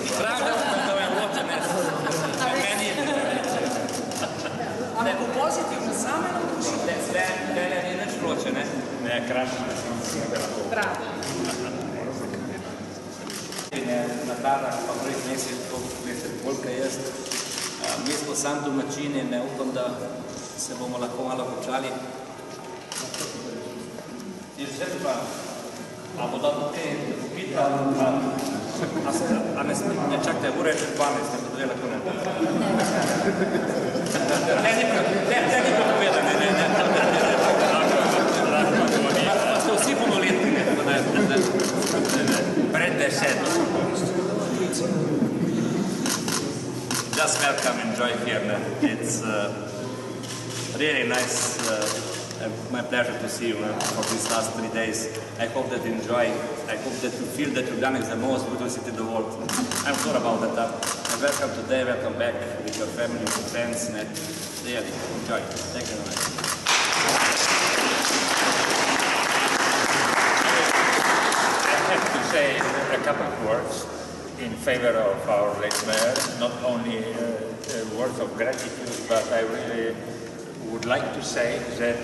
Spravljal sem da je ločene. Meni je ampak v pozitivno same navduši. Ne, ni nič loče, ne? Ne, krasno. Prav. Na Tadah, pa prvih mesec, to veste, koliko jaz. Mi smo sam domačini, ne upam, da se bomo lahko malo počali. Je vse pa, a bo dal te popita, a ne čakajte, ura je 12, ne bo dve lahko ne. Ne, ni povedal, ne. Pa ste vsi polnoletni, ne. Pred 10. Just welcome, enjoy here. It's really nice, my pleasure to see you for these last 3 days. I hope that you enjoy. I hope that you feel that Ljubljana is the most beautiful city in the world. I'm sure about that. Welcome today, welcome back with your family, with your friends, and really enjoy. Thank you very much. I have to say a couple of words in favor of our late mayor, not only words of gratitude, but I really would like to say that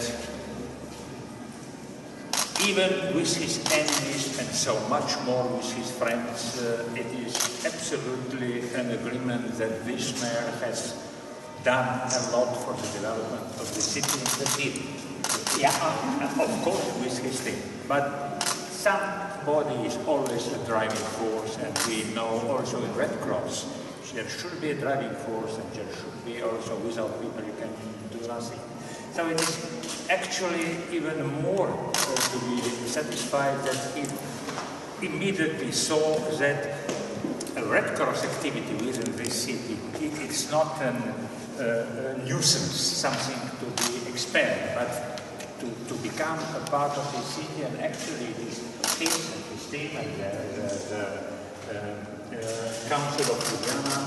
even with his enemies and so much more with his friends, it is absolutely an agreement that this mayor has done a lot for the development of the city. Of course with his team, but somebody is always a driving force, and we know also in Red Cross there should be a driving force, and there should be also without people you can do nothing. So it is actually even more to be satisfied that he immediately saw that a Red Cross activity within this city, it's not a nuisance, something to be expanded, but to become a part of the city, and actually his team and the Council of Ljubljana,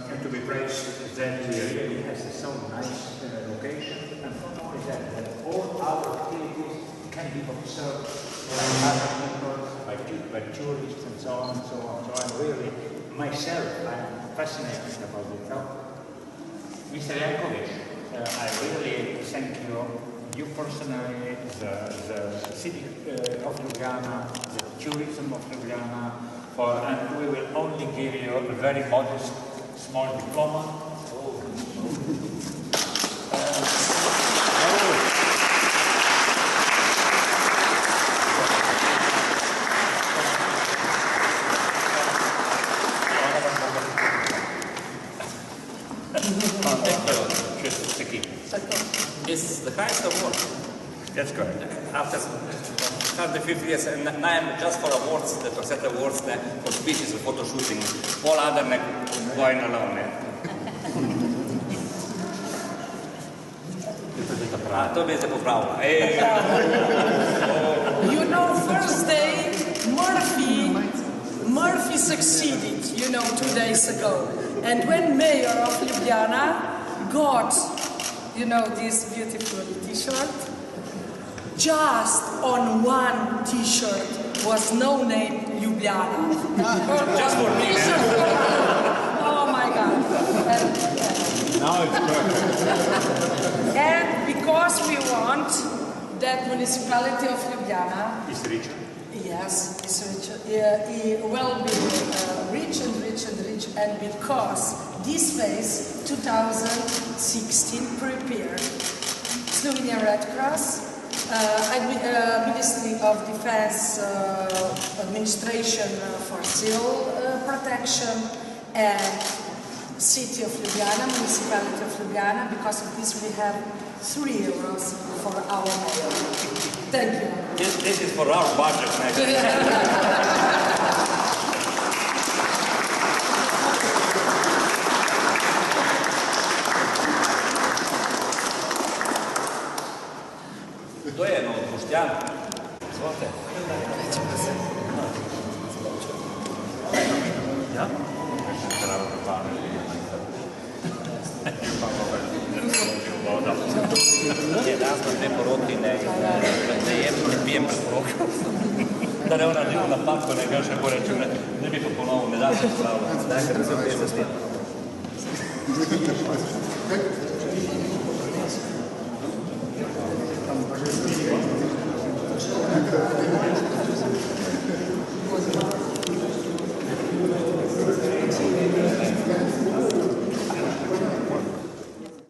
and to be praised that he really has a so nice location, and not only that all our activities can be observed by other people, by tourists and so on and so on. So I'm really, myself, I'm fascinated about it. So, Mr. Jankovic, I really thank you personally, the city of Ljubljana, the tourism of Ljubljana, and we will only give you a very modest, small diploma. It's the highest award. That's correct. After 50 years, and now I'm just for awards, the Tosset Awards, for speeches, for photo shooting. All other going alone. To bi se popravilo. You know, first day, Murphy succeeded, 2 days ago. And when mayor of Ljubljana got, this beautiful t-shirt, just on one t-shirt was no name Ljubljana. Just for me. Oh my God. Now it's perfect. And because we want that municipality of Ljubljana Is richer? Yes, it's rich. It will be rich and rich and rich, and because this phase 2016 prepared Slovenian Red Cross, Ministry of Defense Administration for Civil Protection, and City of Ljubljana, Municipality of Ljubljana. Because of this, we have 3 euros for our mayor. Thank you. This is for our budget next year. To je jedno od Boštjana. Izvolite. Ja? Je danes na 2 poroki, ne jem, ne pijem preporok. da ne ona divna pakko, ne kaže po račune, ne bi to ponovno, ne da se pravo. Dakle, da se pjesati.